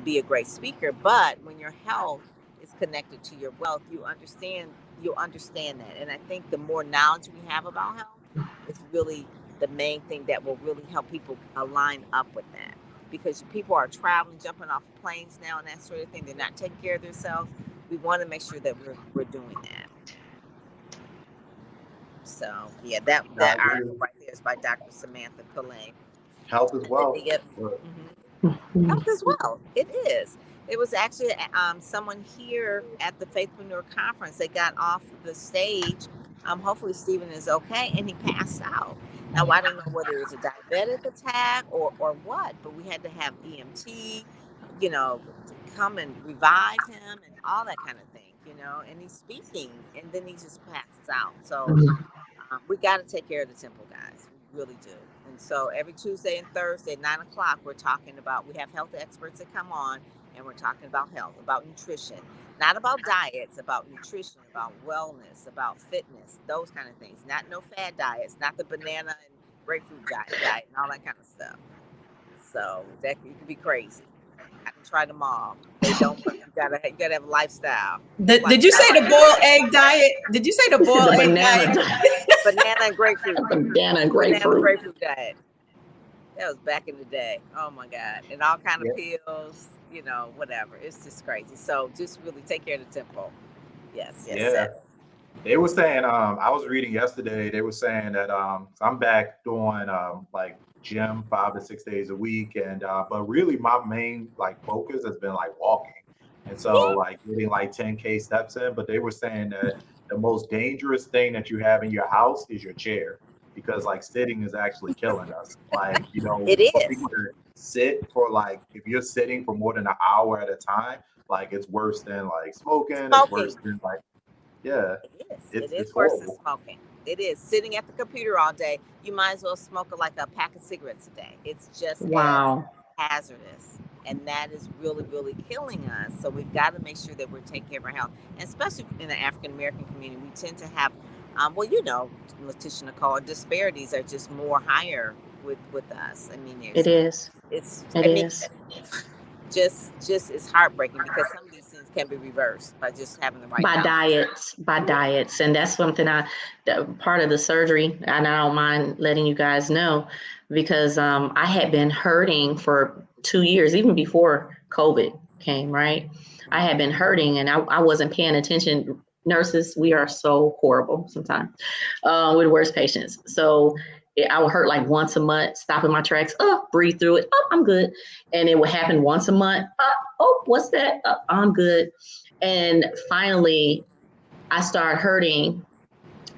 be a great speaker, but when your health is connected to your wealth, you'll understand that. And I think the more knowledge we have about health is really the main thing that will really help people align up with that. Because people are traveling, jumping off planes now and that sort of thing. They're not taking care of themselves. We want to make sure that we're doing that. So yeah, that article right there is by Dr. Samantha Pillay. Health as well. Mm-hmm. Health as well. It is. It was actually someone here at the Faithpreneur Conference. They got off the stage. Hopefully Stephen is okay, and he passed out. Now, I don't know whether it was a diabetic attack or what, but we had to have EMT, come and revive him and all that kind of thing, and he's speaking, and then he just passes out. So we got to take care of the temple, guys. We really do. And so every Tuesday and Thursday, 9:00, we have health experts that come on, and we're talking about health, about nutrition, not about diets, about nutrition, about wellness, about fitness, those kind of things. Not no fad diets, not the banana and grapefruit diet and all that kind of stuff. So that you can be crazy. I can try them all. They don't. You gotta have a lifestyle. Did you say the boiled egg diet? Did you say the boiled egg diet? Banana and grapefruit. Banana and grapefruit diet. That was back in the day. Oh my God. And all kind of pills, whatever. It's just crazy. So just really take care of the temple. Yes. They were saying, I was reading yesterday, they were saying that I'm back doing like gym 5 to 6 days a week. And but really my main like focus has been like walking. And so like getting like 10K steps in. But they were saying that the most dangerous thing that you have in your house is your chair. Because like sitting is actually killing us. Like, it is. For people to sit for like, if you're sitting for more than an hour at a time, like it's worse than like smoking. It's worse than like, yeah. It is worse than smoking. It is. Sitting at the computer all day, you might as well smoke like a pack of cigarettes a day. It's just as hazardous. And that is really, really killing us. So we've got to make sure that we're taking care of our health. And especially in the African-American community, we tend to have Laticia Nicole, disparities are just more higher with us. I mean, it is. Just it's heartbreaking because some of these things can be reversed by just having the right diets. And that's something part of the surgery, and I don't mind letting you guys know, because I had been hurting for 2 years, even before COVID came, right? I had been hurting and I wasn't paying attention. Nurses, we are so horrible sometimes. We're the worst patients. So I would hurt like once a month, stop in my tracks, breathe through it, I'm good. And it would happen once a month, what's that? I'm good. And finally, I started hurting.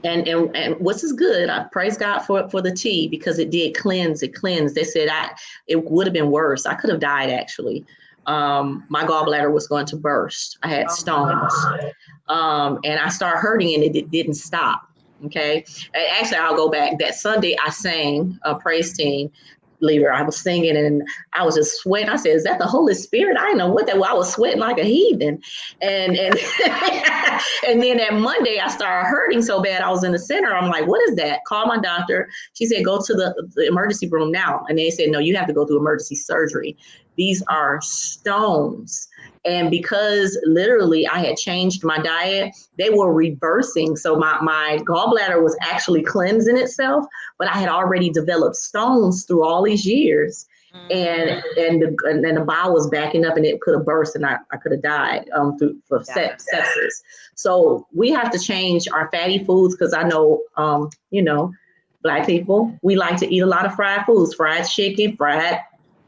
And what's is good, I praise God for the tea, because it did cleanse. It cleansed. They said it would have been worse. I could have died, actually. My gallbladder was going to burst. I had stones. And I started hurting and it didn't stop. Okay. Actually, I'll go back. That Sunday I sang a praise team leader. I was singing and I was just sweating. I said, is that the Holy Spirit? I didn't know what that was. I was sweating like a heathen. And and then that Monday I started hurting so bad. I was in the center. I'm like, what is that? Call my doctor. She said, go to the emergency room now. And they said, no, you have to go through emergency surgery. These are stones. And because literally I had changed my diet, they were reversing. So my gallbladder was actually cleansing itself, but I had already developed stones through all these years. and the bowel was backing up and it could have burst and I could have died for sepsis. So we have to change our fatty foods because I know, Black people, we like to eat a lot of fried foods, fried chicken, fried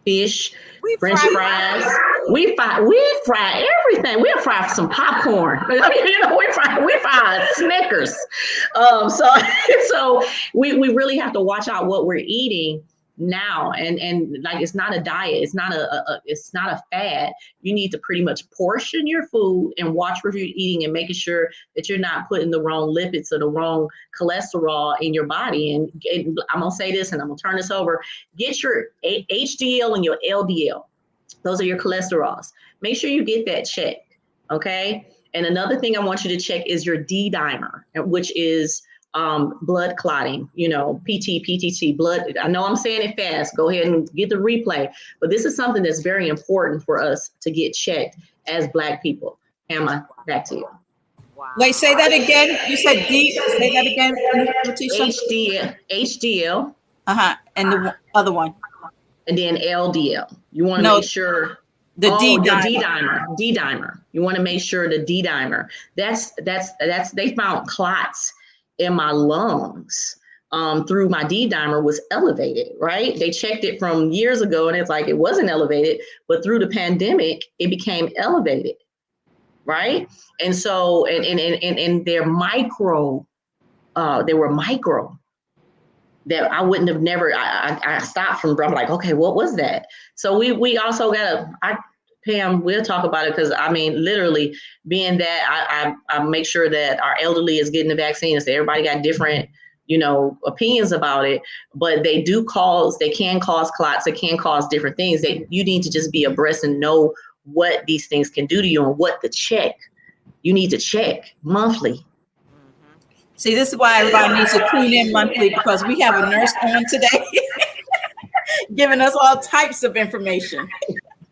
fish, French fries. We fry everything. We'll fry some popcorn. We fry Snickers. So we really have to watch out what we're eating now, and like it's not a diet, it's not a fad. You need to pretty much portion your food and watch what you're eating and making sure that you're not putting the wrong lipids or the wrong cholesterol in your body. And I'm gonna say this and I'm gonna turn this over. Get your HDL and your LDL. Those are your cholesterols. Make sure you get that checked. Okay. And another thing I want you to check is your D dimer, which is blood clotting, PTT, blood. I know I'm saying it fast. Go ahead and get the replay. But this is something that's very important for us to get checked as Black people. Emma, back to you. Wow. Wait, say that again. You said D. Say that again, Laticia. HDL. And the other one. And then LDL. You want to make sure D dimer. D dimer. You want to make sure the D dimer. That's they found clots in my lungs through my D dimer was elevated, right? They checked it from years ago and it's like it wasn't elevated, but through the pandemic, it became elevated, right? And so, and they're micro, they were micro that I wouldn't have never, I stopped from, I'm like, okay, what was that? So we also got Pam, we'll talk about it because I mean, literally being that I make sure that our elderly is getting the vaccine. So everybody got different, opinions about it, but they can cause clots. It can cause different things that you need to just be abreast and know what these things can do to you and what you need to check monthly. See, this is why everybody needs to tune in monthly because we have a nurse on today giving us all types of information.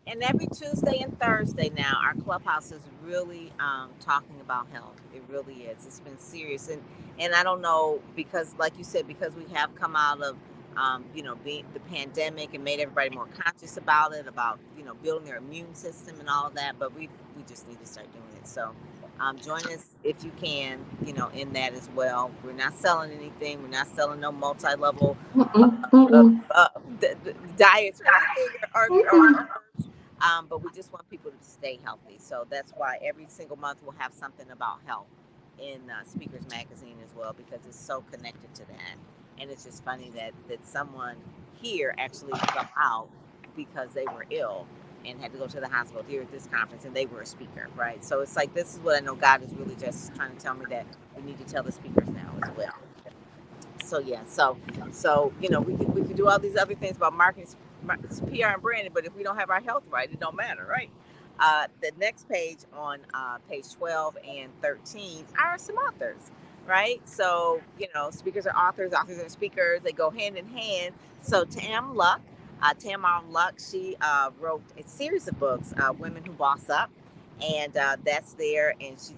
And every Tuesday and Thursday now, our clubhouse is really talking about health. It really is. It's been serious. And I don't know, because like you said, because we have come out of, being the pandemic and made everybody more conscious about it, about, building their immune system and all of that. But we just need to start doing it. So join us if you can, in that as well. We're not selling anything. We're not selling no multi-level diets or but we just want people to stay healthy. So that's why every single month we'll have something about health in Speakers Magazine as well, because it's so connected to that. And it's just funny that someone here actually fell out because they were ill and had to go to the hospital here at this conference, and they were a speaker, right? So it's like, this is what I know God is really just trying to tell me, that we need to tell the speakers now as well. So yeah, so we could do all these other things about marketing, PR and branding, but if we don't have our health right, it don't matter, right? The next page on page 12 and 13 are some authors, right? So, speakers are authors are speakers. They go hand in hand. So Tamar Luck, she wrote a series of books, Women Who Boss Up, and that's there. And she's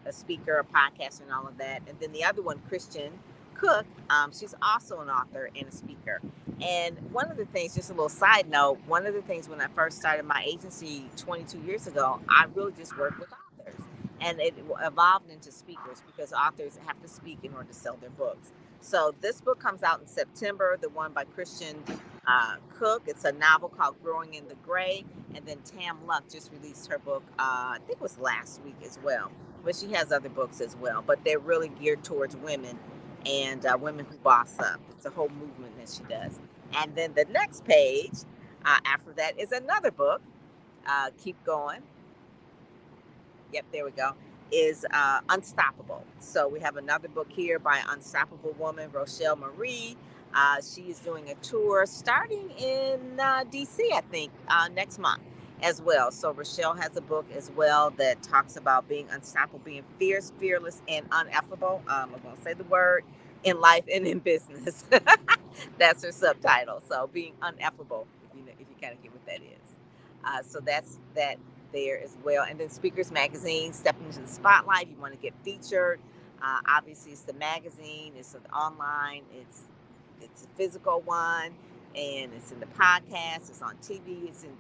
a speaker, a podcaster, and all of that. And then the other one, Christian Cook, she's also an author and a speaker. And one of the things, just a little side note, one of the things when I first started my agency 22 years ago, I really just worked with authors, and it evolved into speakers because authors have to speak in order to sell their books. So this book comes out in September, the one by Christian Cook. It's a novel called Growing in the Gray. And then Tam Luck just released her book, I think it was last week as well, but she has other books as well, but they're really geared towards women and women who boss up. It's a whole movement that she does. And then the next page after that is another book. Keep going. Yep, there we go. Is Unstoppable. So we have another book here by Unstoppable woman, Rochelle Marie. She is doing a tour starting in DC, I think, next month as well. So Rochelle has a book as well that talks about being unstoppable, being fierce, fearless, and ineffable. I'm going to say the word in life and in business. That's her subtitle. So being ineffable, if you kind of get what that is. So that's that there as well. And then Speakers Magazine, stepping into the spotlight. You want to get featured. Obviously, it's the magazine. It's an online. It's a physical one. and it's in the podcast, it's on TV, it's in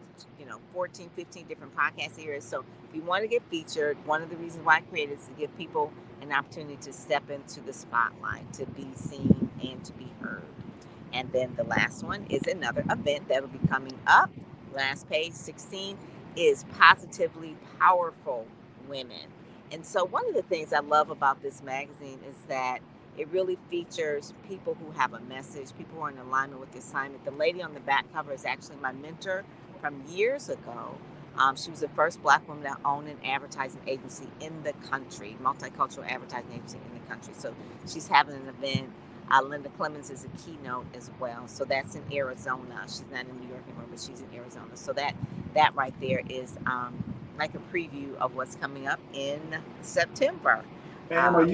14, 15 different podcast areas. So if you want to get featured, one of the reasons why I created is to give people an opportunity to step into the spotlight, to be seen and to be heard. And then the last one is another event that will be coming up. Last page, 16, is Positively Powerful Women. And so one of the things I love about this magazine is that it really features people who have a message, people who are in alignment with the assignment. The lady on the back cover is actually my mentor from years ago. She was the first Black woman to own an advertising agency in the country, multicultural advertising agency in the country. So she's having an event. Linda Clemens is a keynote as well. So that's in Arizona. She's not in New York anymore, but she's in Arizona. So that right there is like a preview of what's coming up in September. Pam, are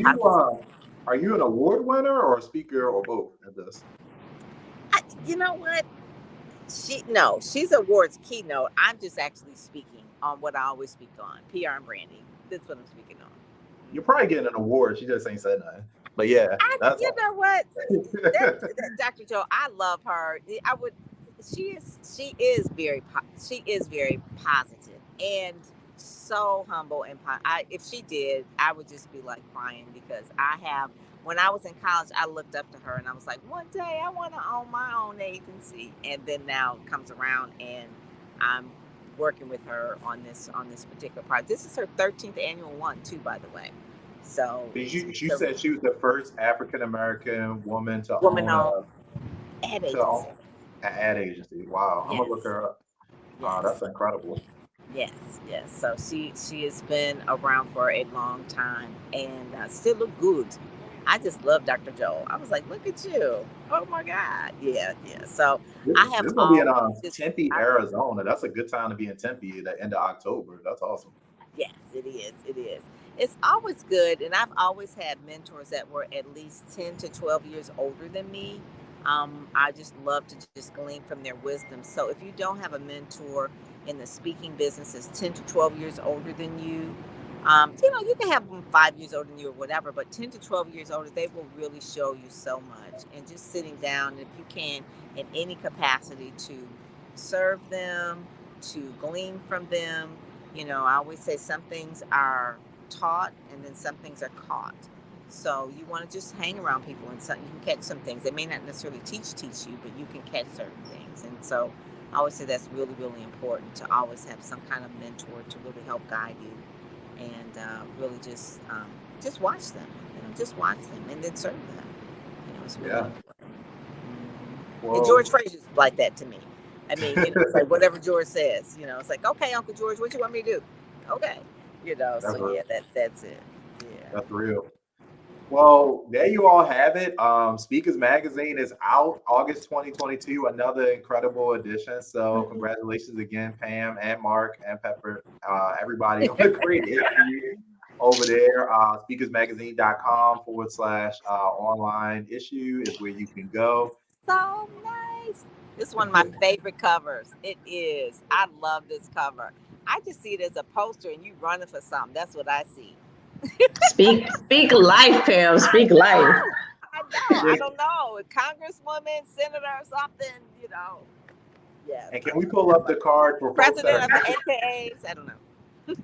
you an award winner or a speaker or both at this? You know what? She's awards keynote. I'm just actually speaking on what I always speak on, PR and branding. That's what I'm speaking on. You're probably getting an award. She just ain't said nothing. But yeah, you know what, Dr. Joe, I love her. She is very positive and so humble and if she did, I would just be like crying, because when I was in college, I looked up to her and I was like, one day I want to own my own agency. And then now it comes around and I'm working with her on this particular project. This is her 13th annual one too, by the way. So you said she was the first African American woman to own an ad agency. Wow, yes. I'm gonna look her up. Wow, that's incredible. Yes. So she has been around for a long time and still look good. I just love Dr. Joe. I was like, look at you. Oh my God. Yeah. So I have. This gonna be in Tempe, Arizona. That's a good time to be in Tempe at the end of October. That's awesome. Yes, it is. It's always good, and I've always had mentors that were at least 10 to 12 years older than me. I just love to just glean from their wisdom. So if you don't have a mentor in the speaking business that's 10 to 12 years older than you, you can have them 5 years older than you or whatever, but 10 to 12 years older, they will really show you so much. And just sitting down, if you can, in any capacity, to serve them, to glean from them. I always say some things are taught and then some things are caught. So you want to just hang around people and you can catch some things. They may not necessarily teach you, but you can catch certain things. And so I always say that's really, really important, to always have some kind of mentor to really help guide you, and really just watch them. Just watch them and then serve them. It's really important. And George Frazier's like that to me. I mean, it's like whatever George says, it's like, okay, Uncle George, what you want me to do? Okay. That's it. Yeah. That's real. Well, there you all have it. Speakers Magazine is out August 2022, another incredible edition. So congratulations again, Pam and Mark and Pepper, everybody on the great issue over there. Speakersmagazine.com/online issue is where you can go. So nice. This is one of my favorite covers. It is. I love this cover. I just see it as a poster and you running for something. That's what I see. Speak life, Pam. Speak life. I don't know. A congresswoman, senator, or something, Yeah. And can we pull up the card for president of the AKAs? I don't know. If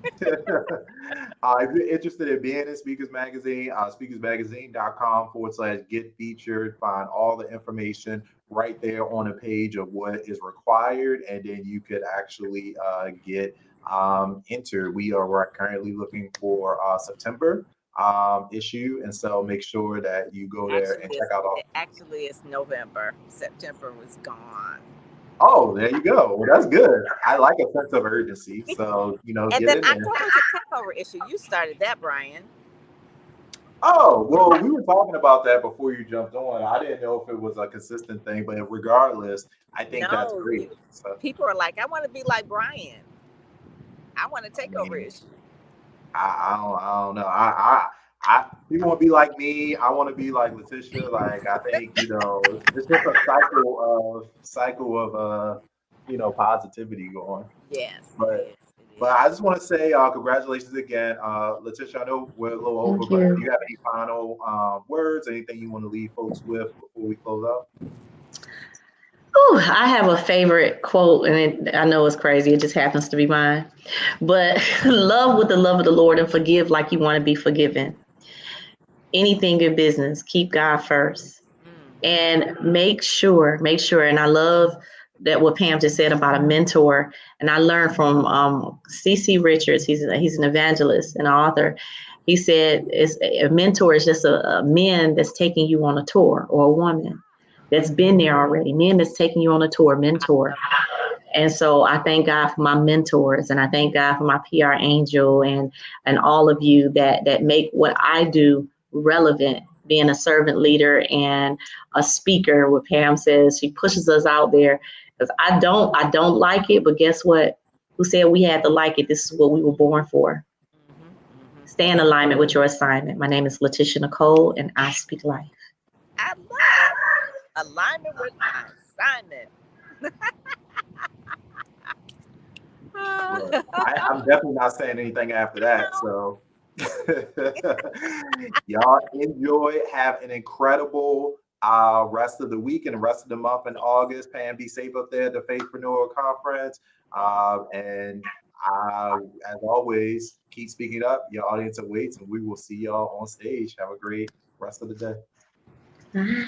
you're interested in being in Speakers Magazine, speakersmagazine.com/get featured. Find all the information right there on a page of what is required, and then you could actually get entered. We are currently looking for September issue, and so make sure that you go there and check out all. Actually, it's November. September was gone. Oh, there you go. Well, that's good. I like a sense of urgency. So, and get then in October's a takeover issue. You started that, Brian. Oh, well, we were talking about that before you jumped on. I didn't know if it was a consistent thing, but regardless, I think that's great. So, people are like, I want to be like Brian. I want a takeover issue. I don't know. People want to be like me. I want to be like Laticia. Like, I think, it's just a cycle of positivity going. Yes. But I just want to say congratulations again. Laticia, I know we're a little over, but do you have any final words, anything you want to leave folks with before we close out? Ooh, I have a favorite quote, and I know it's crazy. It just happens to be mine. But love with the love of the Lord and forgive like you want to be forgiven. Anything in business, keep God first. And make sure, and I love that what Pam just said about a mentor. And I learned from C.C. Richards. He's an evangelist and author. He said a mentor is just a man that's taking you on a tour, or a woman that's been there already. Men that's taking you on a tour, mentor. And so I thank God for my mentors, and I thank God for my PR angel, and all of you that make what I do relevant. Being a servant leader and a speaker, what Pam says, she pushes us out there. Because I don't like it, but guess what? Who said we had to like it? This is what we were born for. Stay in alignment with your assignment. My name is Laticia Nicole, and I speak life. I love it. Alignment with my assignment. Look, I'm definitely not saying anything after that. So y'all enjoy. Have an incredible rest of the week and the rest of the month in August. Pam, be safe up there at the Faithpreneur Conference. And as always, keep speaking up. Your audience awaits, and we will see y'all on stage. Have a great rest of the day. Bye.